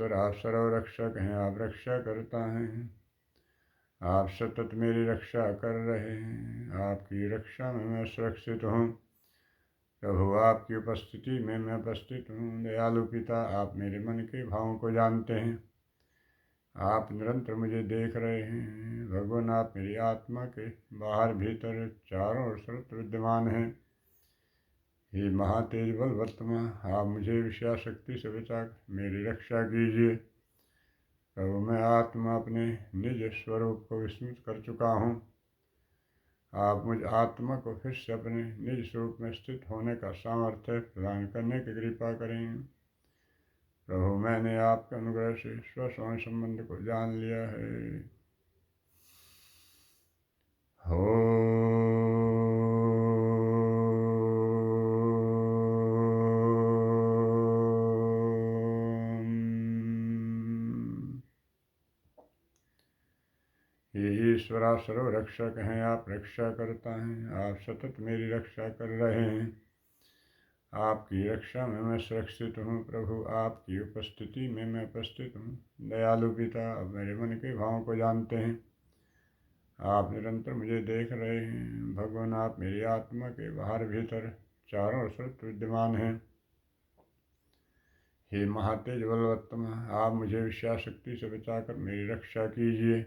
ईश्वर आप सर्वरक्षक हैं, आप रक्षा करता हैं, आप सतत मेरी रक्षा कर रहे हैं। आपकी रक्षा में मैं सुरक्षित हूँ। प्रभु आपकी उपस्थिति में मैं उपस्थित हूँ। दयालु पिता, आप मेरे मन के भावों को जानते हैं। आप निरंतर मुझे देख रहे हैं। भगवान, आप मेरी आत्मा के बाहर भीतर चारों ओर सर्वत्र विद्यमान हैं। हे महातेज बलवत्तमा, आप मुझे विषया शक्ति से बचाकर मेरी रक्षा कीजिए। प्रभु, मैं आत्मा अपने निज स्वरूप को विस्मृत कर चुका हूँ। आप मुझ आत्मा को फिर से अपने निज स्वरूप में स्थित होने का सामर्थ्य प्रदान करने की कृपा करें। प्रभु, मैंने आपके अनुग्रह से स्वस्वामी संबंध को जान लिया है। हो ये ईश्वर आप सर्वरक्षक हैं, आप रक्षा करता हैं, आप सतत मेरी रक्षा कर रहे हैं। आपकी रक्षा में मैं सुरक्षित हूँ। प्रभु, आपकी उपस्थिति में मैं उपस्थित हूँ। दयालु पिता, अब मेरे मन के भावों को जानते हैं। आप निरंतर मुझे देख रहे हैं। भगवान, आप मेरी आत्मा के बाहर भीतर चारों ओर सर्वत्र विद्यमान हैं। हे महातेज बलवत्तम, आप मुझे विषया शक्ति से बचाकर मेरी रक्षा कीजिए।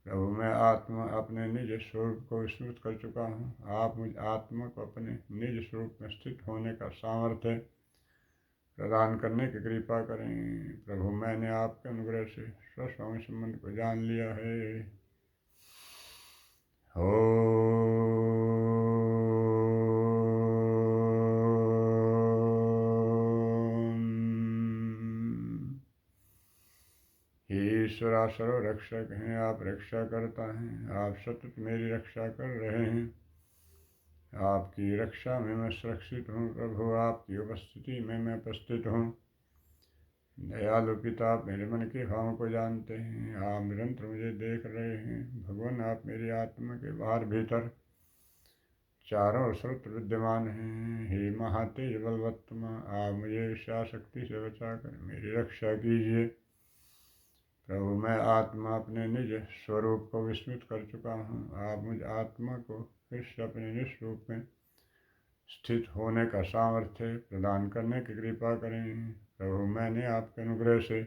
प्रभु, मैं आत्मा अपने निज स्वरूप को विस्मृत कर चुका हूँ। आप मुझ आत्मा को अपने निज स्वरूप में स्थित होने का सामर्थ्य प्रदान करने की कृपा करें। प्रभु, मैंने आपके अनुग्रह से स्वस्वामी संबंध को जान लिया है। ईश्वर आप सर्वरक्षक हैं, आप रक्षा करता हैं, आप सतत मेरी रक्षा कर रहे हैं। आपकी रक्षा में मैं सुरक्षित हूँ। प्रभु, आपकी उपस्थिति में मैं उपस्थित हूँ। दयालु पिता, आप मेरे मन के भावों को जानते हैं। आप निरंतर मुझे देख रहे हैं। भगवान, आप मेरी आत्मा के बाहर भीतर चारों ओर सर्वत्र विद्यमान हैं। हे महातेज बलवत्तमा, आप मुझे विषया शक्ति से बचाकर मेरी रक्षा कीजिए। प्रभु, मैं आत्मा अपने निज स्वरूप को विस्मृत कर चुका हूँ। आप मुझ आत्मा को फिर से अपने निज स्वरूप में स्थित होने का सामर्थ्य प्रदान करने की कृपा करें। प्रभु, मैंने आपके अनुग्रह से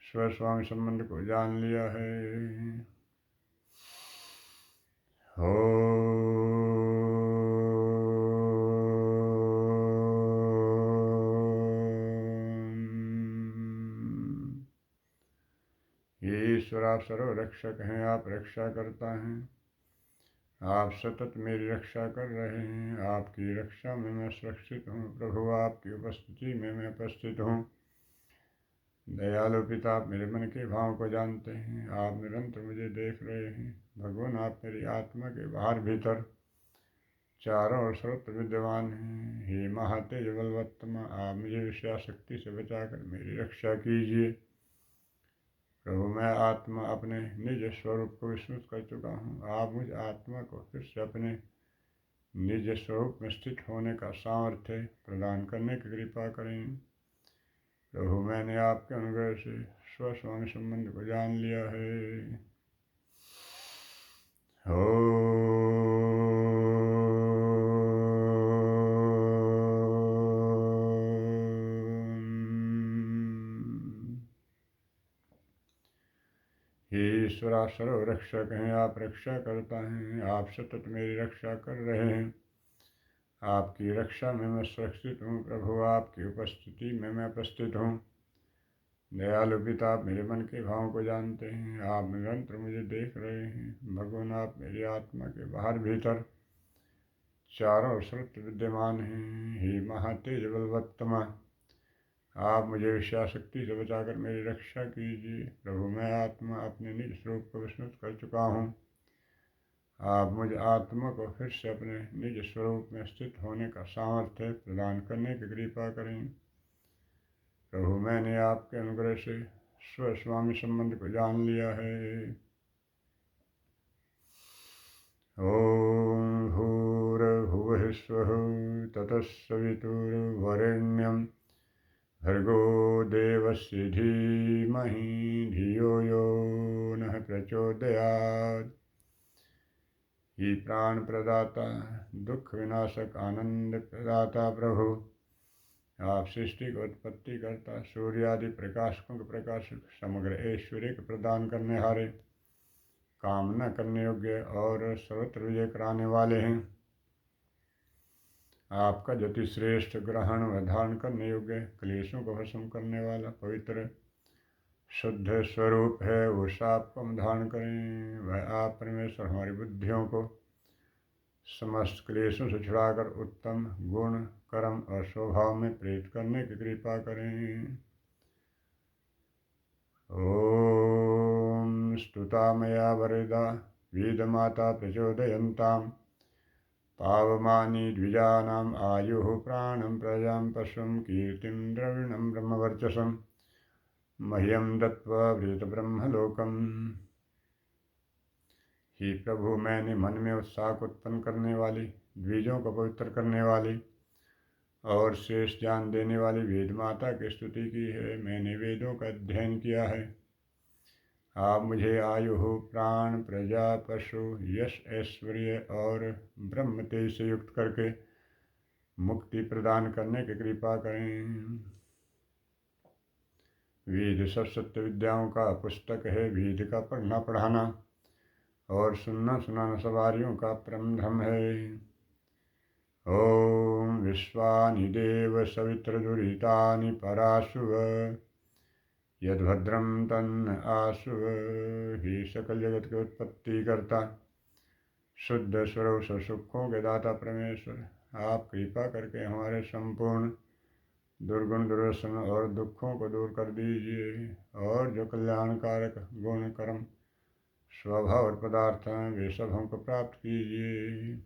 स्वस्वामी संबंध को जान लिया है। ये ईश्वर आप सर्वरक्षक हैं, आप रक्षा करता हैं, आप सतत मेरी रक्षा कर रहे हैं। आपकी रक्षा में मैं सुरक्षित हूँ। प्रभु, आपकी उपस्थिति में मैं उपस्थित हूँ। दयालु पिता, आप मेरे मन के भावों को जानते हैं। आप निरंतर मुझे देख रहे हैं। भगवान, आप मेरी आत्मा के बाहर भीतर चारों ओर सर्वत्र विद्यमान हैं। हे महातेज बलवत्तमा, आप मुझे विषया शक्ति से बचाकर मेरी रक्षा कीजिए। प्रभु, मैं आत्मा अपने निज स्वरूप को विस्मृत कर चुका हूँ। आप मुझ आत्मा को फिर से अपने निज स्वरूप में स्थित होने का सामर्थ्य प्रदान करने की कृपा करें। प्रभु, मैंने आपके अनुग्रह से स्वस्वामी संबंध को जान लिया है। हे ईश्वर आप सर्वरक्षक हैं, आप रक्षा करता हैं, आप सतत मेरी रक्षा कर रहे हैं। आपकी रक्षा में मैं सुरक्षित हूँ। प्रभु, आपकी उपस्थिति में मैं उपस्थित हूँ। दयालु पिता, आप मेरे मन के भावों को जानते हैं। आप निरंतर मुझे देख रहे हैं। भगवान, आप मेरी आत्मा के बाहर भीतर चारों ओर सर्वत्र विद्यमान हैं। हे महातेज बलवत्तमा, आप मुझे विषया शक्ति से बचाकर मेरी रक्षा कीजिए। प्रभु, मैं आत्मा अपने निज स्वरूप को विस्मृत कर चुका हूँ। आप मुझ आत्मा को फिर से अपने निज स्वरूप में स्थित होने का सामर्थ्य प्रदान करने की कृपा करें। प्रभु, मैंने आपके अनुग्रह से स्वस्वामी संबंध को जान लिया है। ओम भूर्भुवः स्वः ततः सवितुर्वरेण्यं भर्गो देवस्य धीमहि धियो यो नः प्रचोदयात्। ही प्राण प्रदाता, दुख विनाशक, आनंद प्रदाता प्रभु, आप सृष्टि को उत्पत्ति करता, सूर्य आदि प्रकाशकों के प्रकाशक, समग्र ऐश्वर्य के प्रदान करने हारे, कामना करने योग्य और सर्वत्र विजय कराने वाले हैं। आपका ज्योति श्रेष्ठ, ग्रहण व धारण करने योग्य, क्लेशों को भस्म करने वाला, पवित्र शुद्ध स्वरूप है। उस आपको हम धारण करें। वह आप परमेश्वर हमारी बुद्धियों को समस्त क्लेशों से छुड़ाकर उत्तम गुण, कर्म और स्वभाव में प्रेरित करने की कृपा करें। ओम स्तुता मया वरदा वेदमाता प्रचोदयन्ताम् पावमानी द्विजानाम् आयुः प्राणं प्रजां पशुं कीर्तिं द्रविणं ब्रह्मवर्चसं मह्यं दत्त्वा वृतब्रह्मलोकम्। हे प्रभु, मैंने मन में उत्साह को उत्पन्न करने वाली, द्विजों को पवित्र करने वाली और शेष ज्ञान देने वाली वेद माता की स्तुति की है। मैंने वेदों का अध्ययन किया है। आप मुझे आयु, प्राण, प्रजा, पशु, यश, ऐश्वर्य और ब्रह्म तेज से युक्त करके मुक्ति प्रदान करने की कृपा करें। वेद सब सत्य विद्याओं का पुस्तक है। वेद का पढ़ना पढ़ाना और सुनना सुनाना सवारियों का परम धर्म है। ओम विश्वानि देव सवित्र दुरितानि पराशुव यद्भद्रम तन्न आशुव। ही सकल जगत की उत्पत्ति करता, शुद्ध स्वरूप सुखों के दाता परमेश्वर, आप कृपा करके हमारे संपूर्ण दुर्गुण, दुर्व्यसन और दुखों को दूर कर दीजिए और जो कल्याणकारक गुण, कर्म, स्वभाव और पदार्थ हैं वे सब हमको प्राप्त कीजिए।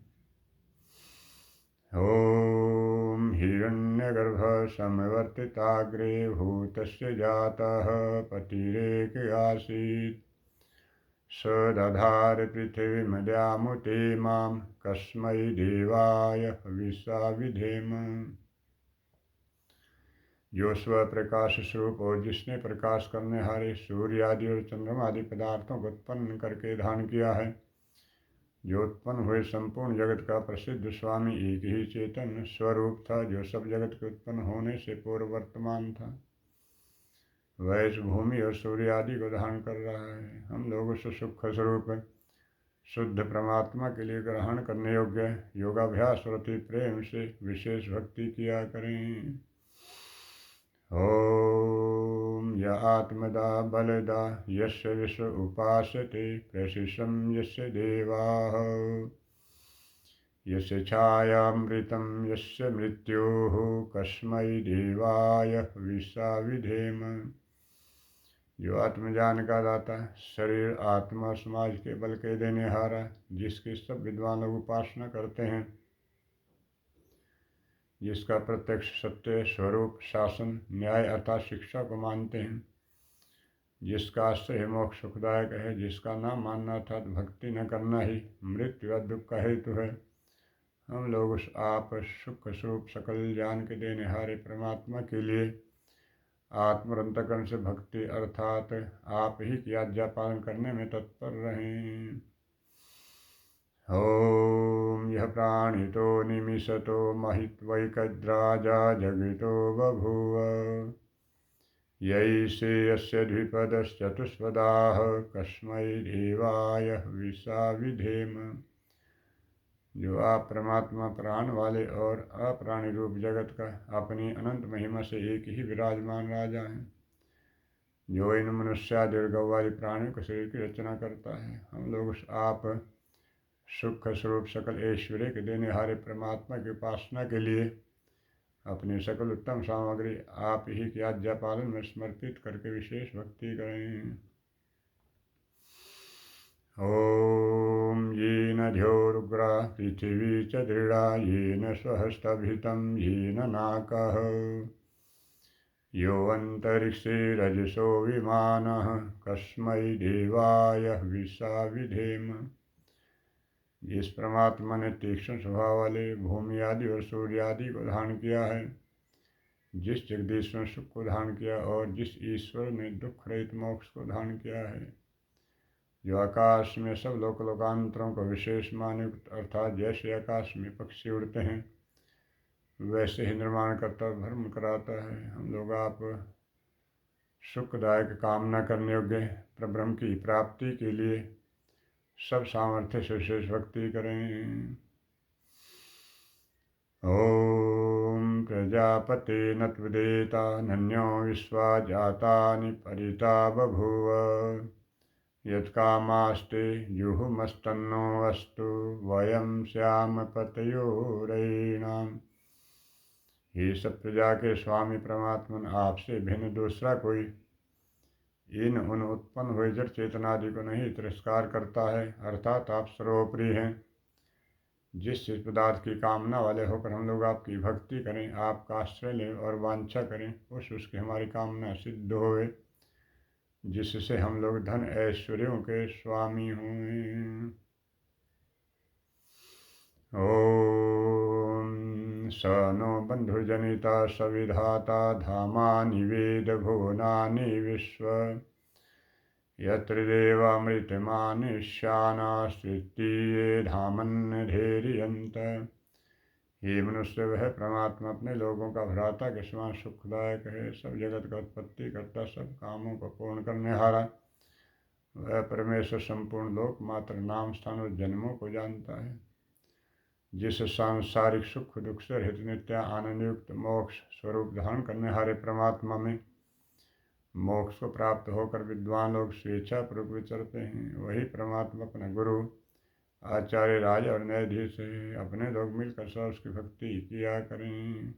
ओम हिरण्यगर्भ समवर्तिताग्रे भूतस्य जातः पतिरेक आसीत् स दधार पृथिवीमद्यामुते मां कस्मै देवाय हविषा विधेम। जो स्वप्रकाश स्वरूप और जिसने प्रकाश करने हारे सूर्य आदि और चंद्रमा आदि पदार्थों को उत्पन्न करके धारण किया है, जो उत्पन्न हुए संपूर्ण जगत का प्रसिद्ध स्वामी एक ही चेतन स्वरूप था, जो सब जगत के उत्पन्न होने से पूर्व वर्तमान था, वह इस भूमि और सूर्य आदि को धारण कर रहा है। हम लोग उस सुख स्वरूप शुद्ध परमात्मा के लिए ग्रहण करने योग्य योगाभ्यास और अति प्रेम से विशेष भक्ति किया करें। ओम य आत्मदा बलदा यस्य विश्व उपासते प्रशिषं यस्य देवाः यस्य छायामृतं यस्य मृत्योः कस्मै देवाय हविषा विधेम। जो आत्मज्ञान का दाता, शरीर, आत्मा, समाज के बल के देने हारा, जिसकी सब विद्वान लोग उपासना करते हैं, जिसका प्रत्यक्ष सत्य स्वरूप शासन, न्याय अर्थात शिक्षा को मानते हैं, जिसका आश्रय मोक्ष सुखदायक है, जिसका न मानना अर्थात भक्ति न करना ही मृत्यु व दुख का हेतु है, हम लोग उस आप सुख स्वरूप सकल ज्ञान के देने हारे परमात्मा के लिए आत्मरंतकरण से भक्ति अर्थात आप ही की आज्ञा पालन करने में तत्पर रहें। ओम यह प्राणितो निमिषतो महित्वैकद्राजा जगितो बभूव यैषे यस्य द्विपदश्चतुष्पदाः कस्मै देवाय हविषा विधेम। जो आप परमात्मा प्राण वाले और अप्राणी रूप जगत का अपनी अनंत महिमा से एक ही विराजमान राजा हैं, जो इन मनुष्यादि और गौ वाली प्राणियों के शरीर की रचना करता है, हम लोग उस आप सुख स्वरूप सकल ऐश्वर्य के देने हारे परमात्मा की उपासना के लिए अपनी सकल उत्तम सामग्री आप ही की आज्ञा पालन में समर्पित करके विशेष भक्ति करें। ओम येन द्योरुग्रा पृथिवी च दृढ़ा येन स्वहस्तभितं येन नाकः यो अंतरिक्षे रजसो विमानः कस्मै देवाय हविषा विधेम। जिस परमात्मा ने तीक्ष्ण स्वभाव वाले भूमि आदि और सूर्य आदि को धारण किया है, जिस जगदीश्वर ने सुख को धारण किया और जिस ईश्वर ने दुख रहित मोक्ष को धारण किया है, जो आकाश में सब लोक लोकांतरों को विशेष मानयुक्त अर्थात जैसे आकाश में पक्षी उड़ते हैं वैसे ही निर्माण करता धर्म कराता है। हम लोग आप सुखदायक कामना करने योग्य प्रब्रह्म की प्राप्ति के लिए सब सामर्थ्य से विशेष भक्ति करें। ओम प्रजापते नत्वदेता नन्यो विश्वा जातानि परिता बभूव यत्कामास्ते जुहुमस्तन्नो अस्तु वयं श्याम पतयोरयिणाम्। हे सब प्रजा के स्वामी परमात्मन, आपसे भिन्न दूसरा कोई इन उन उत्पन्न हुए जड़ चेतनादि को नहीं तिरस्कार करता है, अर्थात आप सर्वोपरि हैं। जिस पदार्थ की कामना वाले होकर हम लोग आपकी भक्ति करें, आपका आश्रय लें और वांछा करें, उसकी हमारी कामना सिद्ध होए, जिससे हम लोग धन ऐश्वर्यों के स्वामी हों। ओम स नो बंधुजनिता सविधाता धामानि वेद भुवनानि विश्व यत्र देवामृतमानुष्यानास्त्वितीये धामन्यधैर्यन्त। हे मनुष्य, वह परमात्मा अपने लोगों का भ्राता के समान सुखदायक है, सब जगत का उत्पत्ति करता, सब कामों को पूर्ण करने हारा वह परमेश्वर संपूर्ण लोक मात्र नाम स्थान और जन्मों को जानता है। जिस सांसारिक सुख दुख से रहित नित्य आनंद युक्त मोक्ष स्वरूप धारण करने हारे परमात्मा में मोक्ष को प्राप्त होकर विद्वान लोग स्वेच्छा पूर्वक विचरते हैं, वही परमात्मा अपना गुरु आचार्य राजा और न्यायाधीश है। अपने लोग मिलकर सब उसकी भक्ति किया करें।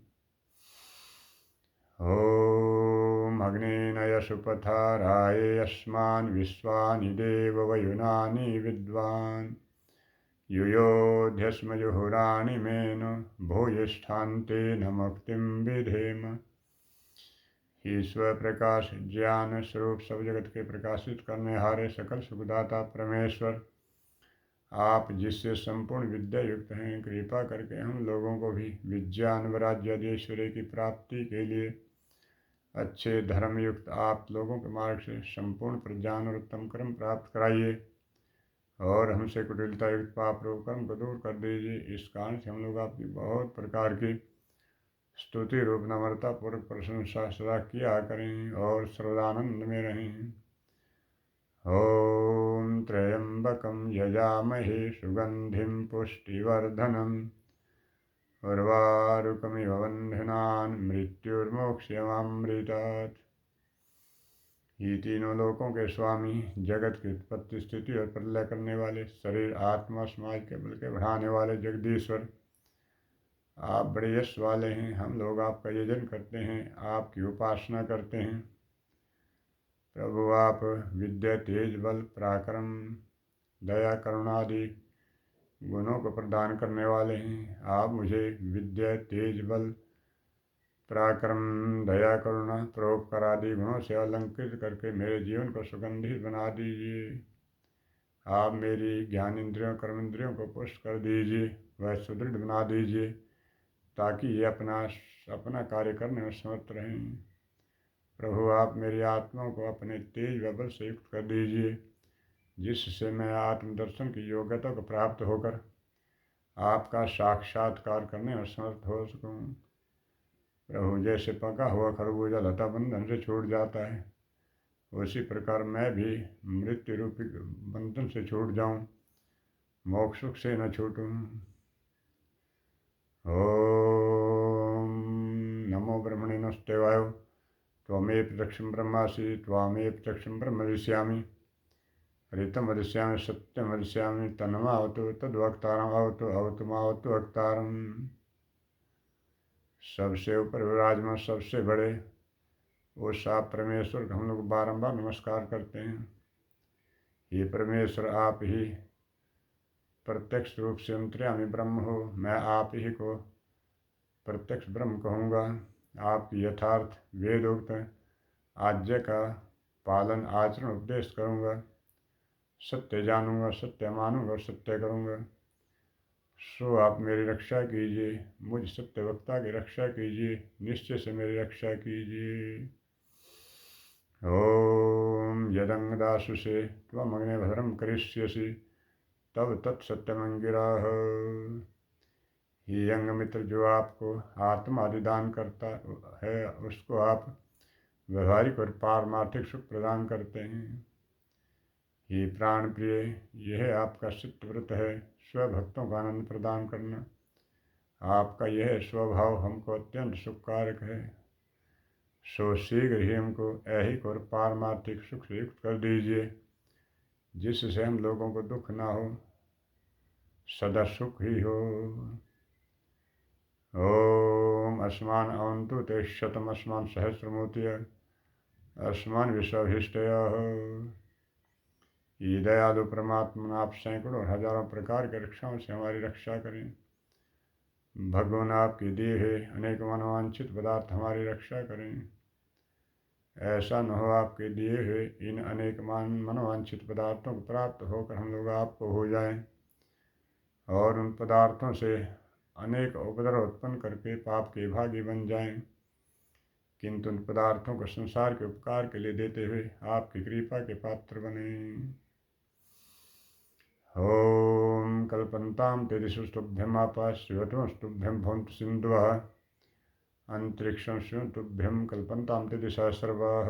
ओम अग्निनय सुपथाराय अस्मान् विश्वानि देव वयुनानि विद्वान् युयोध्यस्म जुहुराणि मेन भूयिष्ठान्ते न मुक्तिं विधेम। ईश्वर प्रकाश ज्ञान स्वरूप सब जगत के प्रकाशित करने हारे सकल सुखदाता परमेश्वर, आप जिससे संपूर्ण विद्या युक्त हैं, कृपा करके हम लोगों को भी विज्ञान वराज्य ऐश्वर्य की प्राप्ति के लिए अच्छे धर्म युक्त आप लोगों के मार्ग से संपूर्ण प्रज्ञान और उत्तम कर्म प्राप्त कराइए और हमसे कुटिलता युक्त पाप रूप कर्म को दूर कर दीजिए। इस कारण से हम लोग आपकी बहुत प्रकार की स्तुति रूप नम्रता पूर्वक प्रशंसा सदा किया करें और सर्वदानंद में रहें। ओम त्र्यंबकं यजामहे सुगंधिं पुष्टिवर्धनम् उर्वारुकमिव बन्धनान् मृत्युर्मोक्षयमामृतात्। ये तीनों लोकों के स्वामी, जगत की उत्पत्ति स्थिति और प्रलय करने वाले, शरीर आत्मा समाज के बल के बढ़ाने वाले जगदीश्वर, आप बड़े यश वाले हैं। हम लोग आपका यजन करते हैं, आपकी उपासना करते हैं। प्रभु, आप विद्या तेज बल पराक्रम दया करुणादि गुणों को प्रदान करने वाले हैं। आप मुझे विद्या तेज बल पराक्रम दया करुणा परोपकार आदि गुणों से अलंकृत करके मेरे जीवन को सुगंधित बना दीजिए। आप मेरी ज्ञान इंद्रियों कर्म इंद्रियों को पुष्ट कर दीजिए, वह सुदृढ़ बना दीजिए ताकि ये अपना कार्य करने में समर्थ रहें। प्रभु, आप मेरी आत्मा को अपने तेज व बल से युक्त कर दीजिए, जिससे मैं आत्मदर्शन की योग्यता को प्राप्त होकर आपका साक्षात्कार करने में समर्थ हो सकूं। प्रभु, जैसे पका हुआ खरबूजा लता बंधन से छूट जाता है, उसी प्रकार मैं भी मृत्यु रूपी बंधन से छूट जाऊं, मोक्ष से न छूटूं। ओम नमो ब्रह्मणे नमस्ते वायो त्वमेव प्रत्यक्षं ब्रह्मासि त्वामेव प्रत्यक्षं ब्रह्म वदिष्यामि ऋतं वदिष्यामि सत्यं वदिष्यामि तन्मावतु तद्वक्तारम् अवतु अवतु मावतु वक्तारम्। सबसे ऊपर विराजमान सबसे बड़े उस आप परमेश्वर को हम लोग बारंबार नमस्कार करते हैं। ये परमेश्वर, आप ही प्रत्यक्ष रूप से अंतर्यामी ब्रह्म हो। मैं आप ही को प्रत्यक्ष ब्रह्म कहूँगा। आपकी यथार्थ वेदोक्त आज्ञा का पालन आचरण उपदेश करूँगा। सत्य जानूँगा, सत्य मानूँगा, सत्य करूँगा। सो आप मेरी रक्षा कीजिए, मुझ सत्यवक्ता की रक्षा कीजिए, निश्चय से मेरी रक्षा कीजिए। ओम यदंगदासु से त्वमग्ने भद्रम करिष्यसि तब तत्सत्यमंगिराः। ये अंग मित्र जो आपको आत्मा आदि दान करता है, उसको आप व्यवहारिक और पारमार्थिक सुख प्रदान करते हैं। ये प्राण प्रिय, यह आपका चित्त व्रत है, स्वभक्तों का आनंद प्रदान करना। आपका यह स्वभाव हमको अत्यंत सुखकारक है। सो शीघ्र ही हमको ऐहिक और पारमार्थिक सुख से युक्त कर दीजिए, जिससे हम लोगों को दुख ना हो, सदा सुख ही हो। ओम अस्मान अवंतु ते शतम अस्मान सहस्रमूर्तिय अस्मान विश्वभिष्टयः। ये दयालु परमात्मा आप सैकड़ों हजारों प्रकार के रक्षाओं से हमारी रक्षा करें। भगवान आपके दिए हुए अनेक मनोवांछित पदार्थ हमारी रक्षा करें। ऐसा न हो आपके दिए हुए इन अनेक मनोवांछित पदार्थों को प्राप्त होकर हम लोग आपको हो जाएं और उन पदार्थों से अनेक उपद्रव उत्पन्न करके पाप के भागी बन जाएं, किंतु उन पदार्थों को संसार के उपकार के लिए देते हुए आपकी कृपा के पात्र बने। ओम कल्पन्ताम तेदिशुस्तुभ्यम आपाश्रिवतमस्तुभ्यम भवन्तु सिन्धवः अंतरिक्षं तुभ्यम कल्पन्ताम तेदिशः सर्वाः।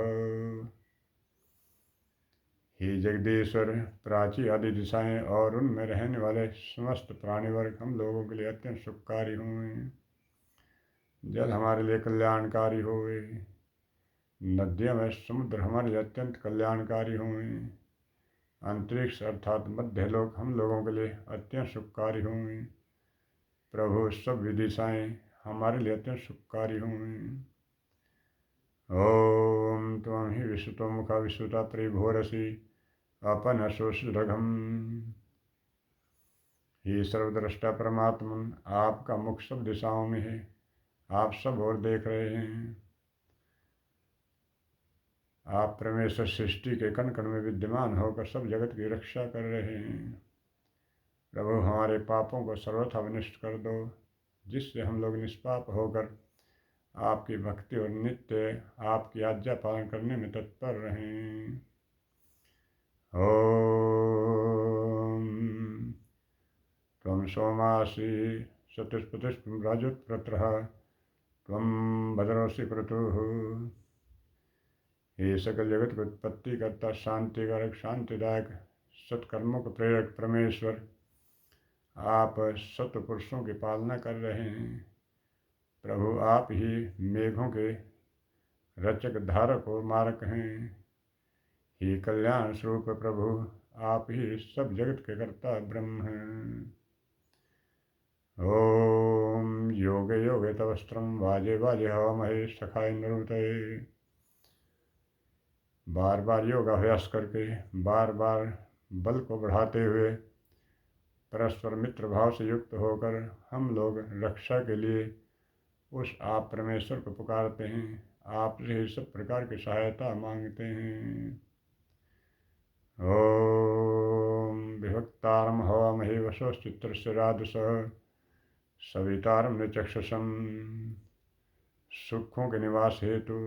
हे जगदीश्वर, प्राची आदि दिशाएं और उनमें रहने वाले समस्त प्राणी वर्ग हम लोगों के लिए अत्यंत सुखकारी हुए। जल हमारे लिए कल्याणकारी हुए, नदियां में समुद्र हमारे लिए अत्यंत कल्याणकारी हुए, अंतरिक्ष अर्थात मध्यलोक हम लोगों के लिए अत्यंत सुखकारी हुए। प्रभु सब दिशाएं हमारे लिए अत्यंत सुखकारी हुए। ओम त्वं ही विश्वतो मुखा विश्वता परिभोरसि अपन शोषघम। ये सर्वद्रष्टा परमात्मन, आपका मुख सब दिशाओं में है, आप सब ओर देख रहे हैं। आप परमेश्वर सृष्टि के कण कण में विद्यमान होकर सब जगत की रक्षा कर रहे हैं। प्रभु हमारे पापों को सर्वथा विनष्ट कर दो, जिससे हम लोग निष्पाप होकर आपकी भक्ति और नित्य आपकी आज्ञा पालन करने में तत्पर रहें। ओम त्वं सोमासि चतुष्पतिष्ठं राजोत्प्रत्रः त्वं भद्रोऽसि क्रतुः। हे सकल जगत की उत्पत्ति करता, शांतिकारक, शांतिदायक, सत्कर्मों को प्रेरक परमेश्वर, आप सत्य पुरुषों की पालना कर रहे हैं। प्रभु आप ही मेघों के रचक, धारक और मारक हैं। हे कल्याण स्वरूप प्रभु, आप ही सब जगत के कर्ता ब्रह्म हैं। ओम योगे योगे तवस्त्रम वाजे वाजे हवामहे सखाय नरुतये। बार बार योगाभ्यास करके, बार बार बल को बढ़ाते हुए, परस्पर मित्र भाव से युक्त होकर हम लोग रक्षा के लिए उस आप परमेश्वर को पुकारते हैं, आपसे ही सब प्रकार की सहायता मांगते हैं। ओम विभक्तारम हवामहे वसोश्चित्रस्य राजसः सवितारम निचक्षसम। सुखों के निवास हेतु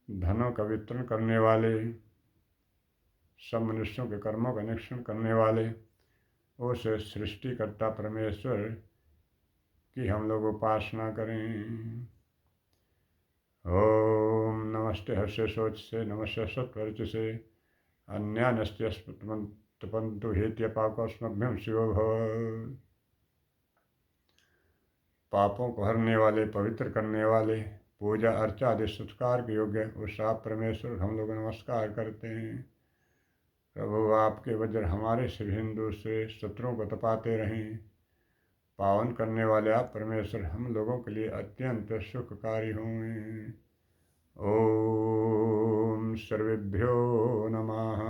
धनों का वितरण करने वाले, सब मनुष्यों के कर्मों का निरीक्षण करने वाले उस सृष्टिकर्ता परमेश्वर की हम लोग उपासना करें। ओम नमस्ते हर्षे शोच से, नमस्ते सत्वर्च से, अन्यानस्ते तपंतु हेत्यपाकोस्मभ्यम शिवो भव। पापों को हरने वाले, पवित्र करने वाले, पूजा अर्चा आदि सत्कार के योग्य उस आप परमेश्वर हम लोग नमस्कार करते हैं। प्रभु आपके वज्र हमारे सिर हिंदू से शत्रुओं को तपाते रहें। पावन करने वाले आप परमेश्वर हम लोगों के लिए अत्यंत सुखकारी हों। ओम सर्वेभ्यो नमः।